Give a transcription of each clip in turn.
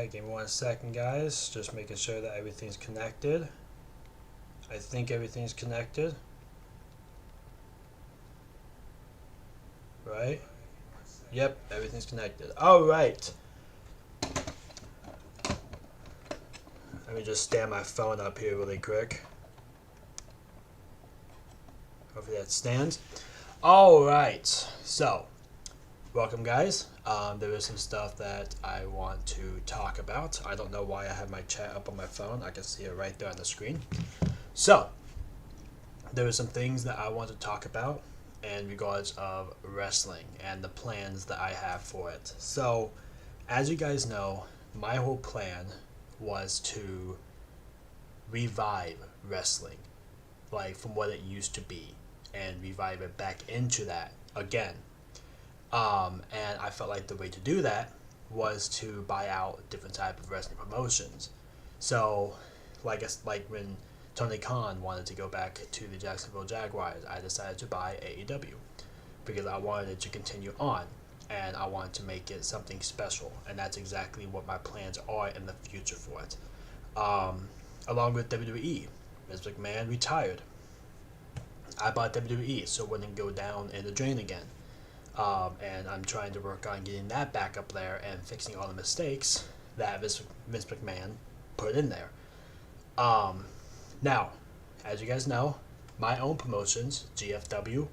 Alright, give me 1 second, guys. Just making sure that everything's connected. I think everything's connected. Right? Yep, everything's connected. Alright. Let me just stand my phone up here really quick. Hopefully that stands. Alright, so welcome, guys. There is some stuff that I want to talk about. I don't know why I have my chat up on my phone. I can see it right there on the screen. So, there are some things that I want to talk about in regards of wrestling and the plans that I have for it. So, as you guys know, my whole plan was to revive wrestling, like from what it used to be, and revive it back into that again. And I felt like the way to do that was to buy out different type of wrestling promotions. So, like when Tony Khan wanted to go back to the Jacksonville Jaguars, I decided to buy AEW because I wanted it to continue on and I wanted to make it something special, and that's exactly what my plans are in the future for it. Along with WWE, Vince McMahon retired. I bought WWE so it wouldn't go down in the drain again. And I'm trying to work on getting that back up there and fixing all the mistakes that Vince McMahon put in there. Now, as you guys know, my own promotions, GFW,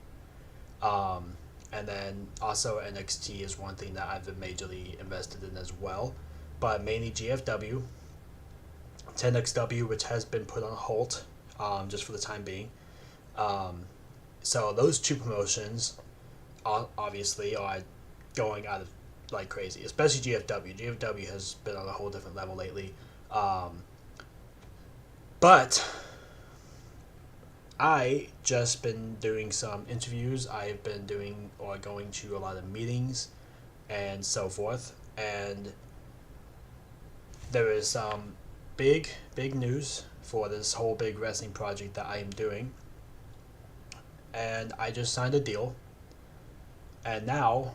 and then also NXT is one thing that I've been majorly invested in as well, but mainly GFW, 10XW, which has been put on hold, just for the time being. So those two promotions obviously are going out of like crazy, especially GFW. GFW has been on a whole different level lately. But I just been doing some interviews. I've been doing or going to a lot of meetings and so forth. And there is some big news for this whole big wrestling project that I am doing. And I just signed a deal. And now,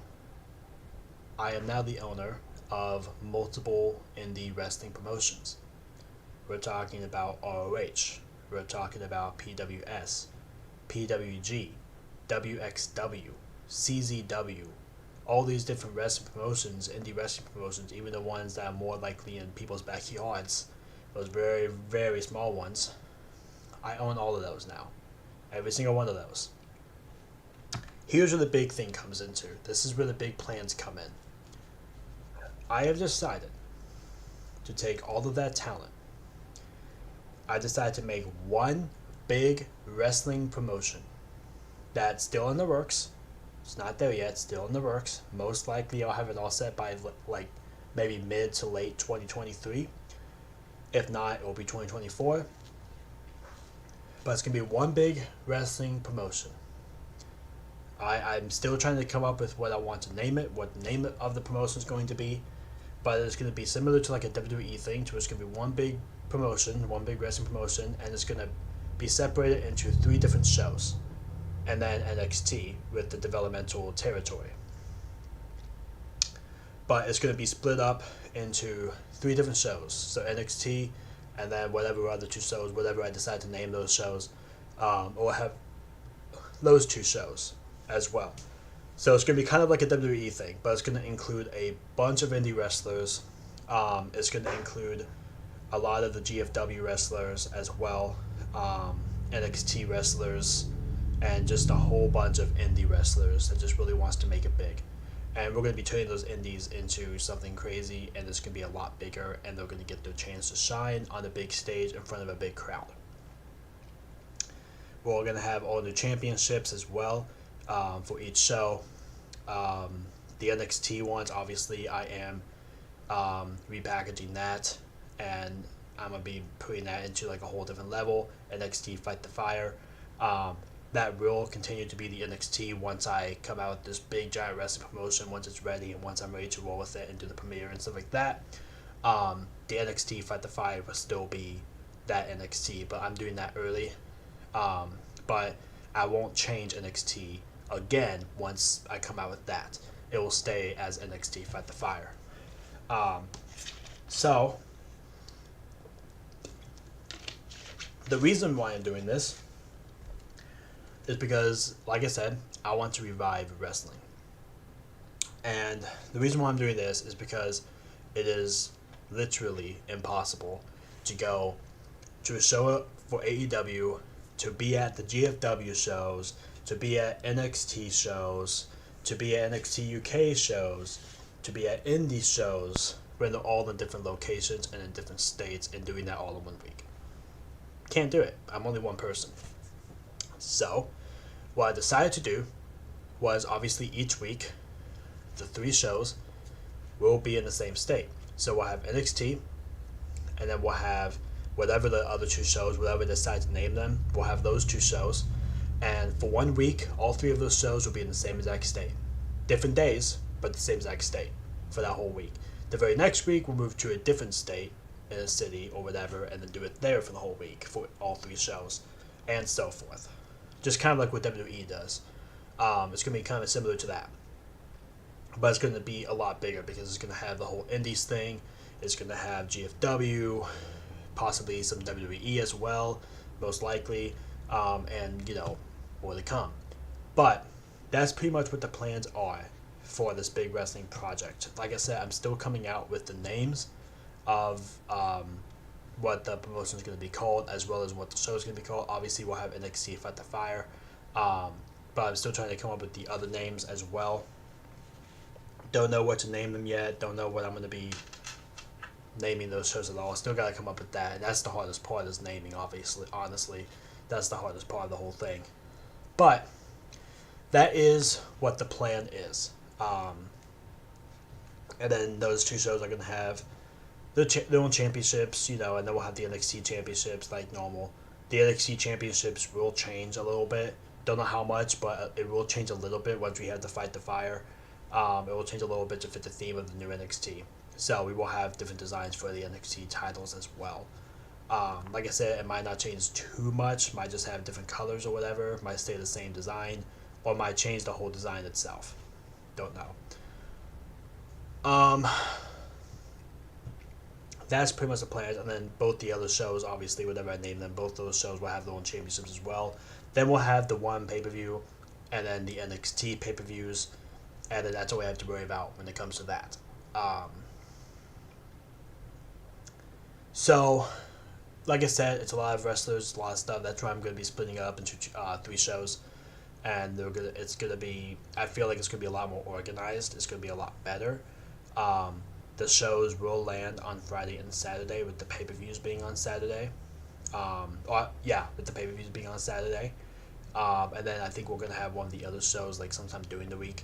I am now the owner of multiple indie wrestling promotions. We're talking about ROH. We're talking about PWS, PWG, WXW, CZW, all these different wrestling promotions, indie wrestling promotions, even the ones that are more likely in people's backyards, those very, very small ones. I own all of those now. Every single one of those. Here's where the big thing comes into. This is where the big plans come in. I have decided to take all of that talent. I decided to make one big wrestling promotion that's still in the works. It's not there yet, still in the works. Most likely I'll have it all set by like maybe mid to late 2023. If not, it will be 2024. But it's going to be one big wrestling promotion. I'm still trying to come up with what I want to name it, what the name of the promotion is going to be, but it's going to be similar to like a WWE thing, to where it's going to be one big promotion, one big wrestling promotion, and it's going to be separated into 3 different shows, and then NXT with the developmental territory. But it's going to be split up into 3 different shows, so NXT, and then whatever other 2 shows, whatever I decide to name those shows, or have those 2 shows as well. So it's going to be kind of like a WWE thing, but it's going to include a bunch of indie wrestlers. It's going to include a lot of the GFW wrestlers as well, NXT wrestlers, and just a whole bunch of indie wrestlers that just really wants to make it big. And we're going to be turning those indies into something crazy, and it's going to be a lot bigger, and they're going to get their chance to shine on a big stage in front of a big crowd. We're going to have all the championships as well. For each show. The NXT ones, obviously, I am repackaging that, and I'm going to be putting that into like a whole different level. NXT Fight the Fire. That will continue to be the NXT once I come out with this big giant wrestling promotion, once it's ready, and once I'm ready to roll with it and do the premiere and stuff like that. The NXT Fight the Fire will still be that NXT, but I'm doing that early. But I won't change NXT again once I come out with that. It will stay as NXT Fight the Fire. So, the reason why I'm doing this is because, like I said, I want to revive wrestling. And the reason why I'm doing this is because it is literally impossible to go to a show for AEW, to be at the GFW shows, to be at NXT shows, to be at NXT UK shows, to be at indie shows, when they're all in different locations and in different states, and doing that all in 1 week. Can't do it. I'm only one person. So, what I decided to do was obviously each week, the 3 shows will be in the same state. So we'll have NXT, and then we'll have whatever the other 2 shows, whatever they decide to name them, we'll have those 2 shows. And for 1 week, all 3 of those shows will be in the same exact state. Different days, but the same exact state for that whole week. The very next week, we'll move to a different state in a city or whatever, and then do it there for the whole week for all 3 shows, and so forth. Just kind of like what WWE does. It's going to be kind of similar to that. But it's going to be a lot bigger because it's going to have the whole Indies thing. It's going to have GFW, possibly some WWE as well, most likely, and, more to come. But that's pretty much what the plans are for this big wrestling project. Like I said, I'm still coming out with the names of what the promotion is going to be called, as well as what the show is going to be called. Obviously, we'll have NXT Fight the Fire, but I'm still trying to come up with the other names as well. Don't know what to name them yet. Don't know what I'm going to be naming those shows at all. Still got to come up with that. And that's the hardest part, is naming, obviously. Honestly, that's the hardest part of the whole thing. But that is what the plan is. And then those 2 shows are going to have their own championships, and then we'll have the NXT championships like normal. The NXT championships will change a little bit. Don't know how much, but it will change a little bit once we have to Fight the Fire. It will change a little bit to fit the theme of the new NXT. So we will have different designs for the NXT titles as well. Like I said, it might not change too much. Might just have different colors or whatever. Might stay the same design, or might change the whole design itself. Don't know. That's pretty much the plans. And then both the other shows, obviously, whatever I name them, both those shows will have their own championships as well. Then we'll have the one pay-per-view, and then the NXT pay-per-views, and then that's all we have to worry about when it comes to that. So, like I said, it's a lot of wrestlers, a lot of stuff. That's why I'm going to be splitting it up into 3 shows, and it's going to be, I feel like it's going to be a lot more organized. It's going to be a lot better. The shows will land on Friday and Saturday, with the pay-per-views being on Saturday. With the pay-per-views being on Saturday. And then I think we're going to have one of the other shows like sometime during the week.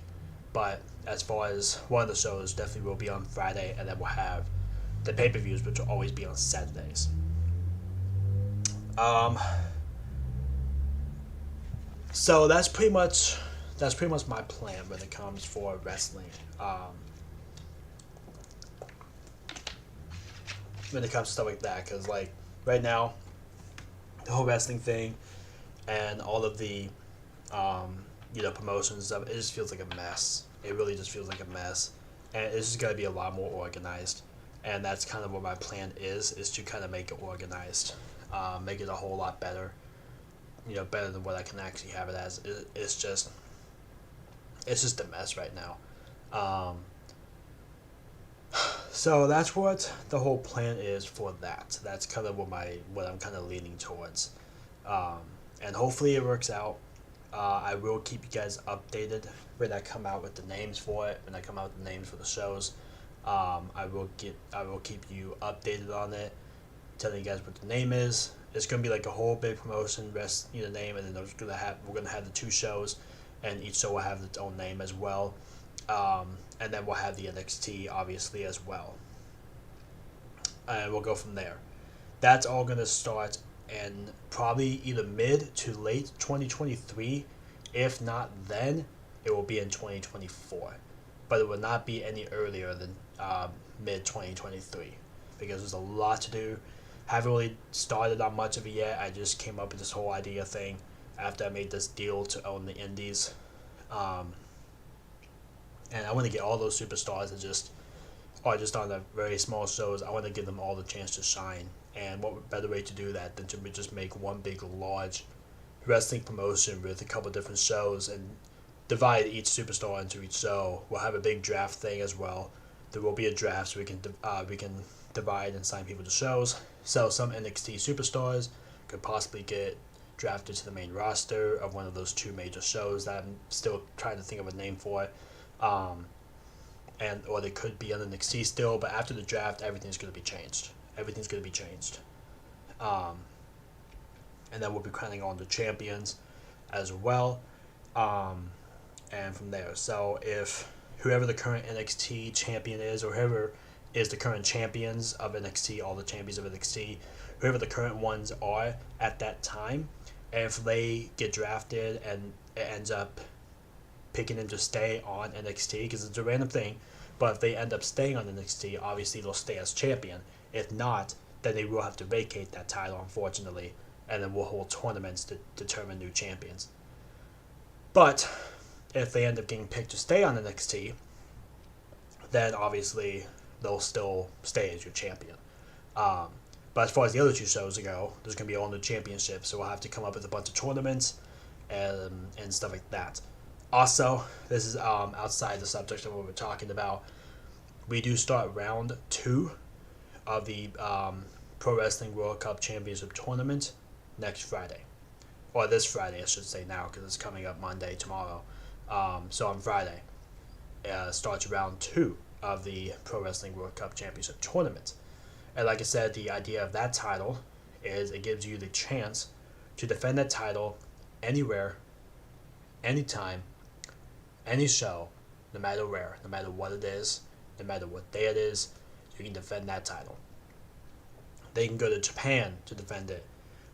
But as far as one of the shows, definitely will be on Friday, and then we'll have the pay-per-views, which will always be on Saturdays. So that's pretty much my plan when it comes for wrestling. When it comes to stuff like that, because like right now, the whole wrestling thing and all of the promotions and stuff, it just feels like a mess. It really just feels like a mess, and it's just got to be a lot more organized. And that's kind of what my plan is to kind of make it organized, make it a whole lot better, better than what I can actually have it as. It's just a mess right now. So that's what the whole plan is for that. That's kind of what I'm kind of leaning towards, and hopefully it works out. I will keep you guys updated when I come out with the names for it. When I come out with the names for the shows, I will keep you updated on it, telling you guys what the name is. It's gonna be like a whole big promotion, name, and then we're gonna have the 2 shows, and each show will have its own name as well. And then we'll have the NXT obviously as well, and we'll go from there. That's all gonna start in probably either mid to late 2023. If not then, it will be in 2024, but it will not be any earlier than mid 2023, because there's a lot to do. Haven't really started on much of it yet. I just came up with this whole idea thing after I made this deal to own the indies. And I want to get all those superstars and just or just on the very small shows, I want to give them all the chance to shine. And what better way to do that than to just make one big, large wrestling promotion with a couple different shows and divide each superstar into each show. We'll have a big draft thing as well. There will be a draft so we can divide and sign people to shows. So some NXT superstars could possibly get drafted to the main roster of one of those two major shows that I'm still trying to think of a name for. And or they could be on NXT still, but after the draft, everything's going to be changed. Everything's going to be changed. And then we'll be crowning on the champions as well. And from there, so if whoever the current NXT champion is, or whoever is the current champions of NXT, all the champions of NXT, whoever the current ones are at that time, if they get drafted and it ends up picking them to stay on NXT, because it's a random thing, but if they end up staying on NXT, obviously they'll stay as champion. If not, then they will have to vacate that title, unfortunately, and then we'll hold tournaments to determine new champions. But if they end up getting picked to stay on NXT, then obviously they'll still stay as your champion. But as far as the other two shows go, there's going to be all new championships, so we'll have to come up with a bunch of tournaments and stuff like that. Also, this is outside the subject of what we're talking about. We do start round 2 of the Pro Wrestling World Cup Championship Tournament next Friday. Or this Friday, I should say now, because it's coming up Monday, tomorrow. So on Friday, starts round 2 of the Pro Wrestling World Cup Championship Tournament. And like I said, the idea of that title is it gives you the chance to defend that title anywhere, anytime, any show, no matter where, no matter what it is, no matter what day it is, you can defend that title. They can go to Japan to defend it.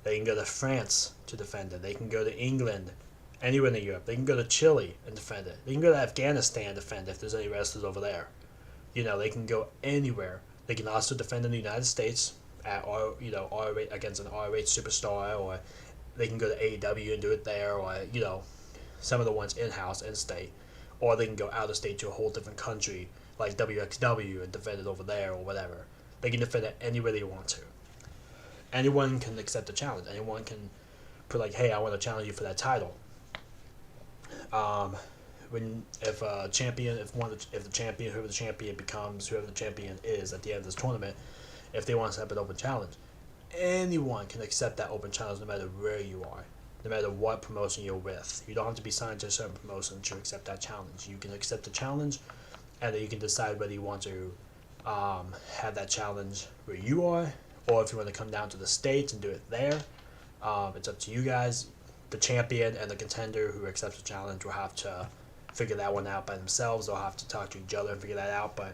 They can go to France to defend it. They can go to England, anywhere in Europe. They can go to Chile and defend it. They can go to Afghanistan and defend it if there's any wrestlers over there. You know, they can go anywhere. They can also defend in the United States at against an ROH superstar, or they can go to AEW and do it there, or some of the ones in-house, in-state, or they can go out of state to a whole different country like WXW and defend it over there or whatever. They can defend it anywhere they want to. Anyone can accept the challenge. Anyone can put like, hey, I want to challenge you for that title. If the champion becomes whoever the champion is at the end of this tournament, if they want to set up an open challenge, anyone can accept that open challenge no matter where you are, no matter what promotion you're with. You don't have to be signed to a certain promotion to accept that challenge. You can accept the challenge, and then you can decide whether you want to have that challenge where you are, or if you want to come down to the States and do it there. It's up to you guys. The champion and the contender who accepts the challenge will have to figure that one out by themselves. They'll have to talk to each other and figure that out. But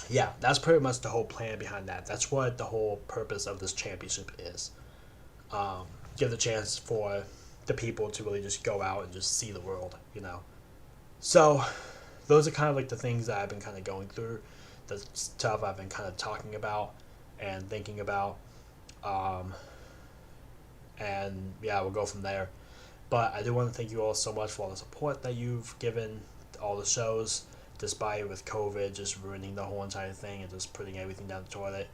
yeah, that's pretty much the whole plan behind that. That's what the whole purpose of this championship is. Give the chance for the people to really just go out and just see the world, So those are kind of like the things that I've been kind of going through, the stuff I've been kind of talking about and thinking about. And yeah, we'll go from there. But I do want to thank you all so much for all the support that you've given all the shows, despite with COVID just ruining the whole entire thing and just putting everything down the toilet.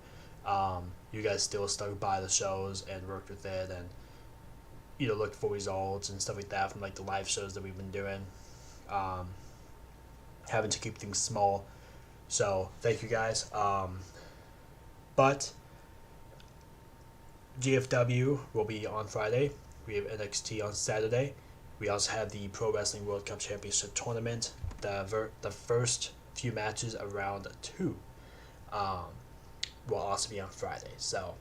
You guys still stuck by the shows and worked with it and looked for results and stuff like that from like the live shows that we've been doing. Having to keep things small. So thank you guys. But GFW will be on Friday. We have NXT on Saturday. We also have the Pro Wrestling World Cup Championship Tournament. The first few matches of round 2 will also be on Friday. So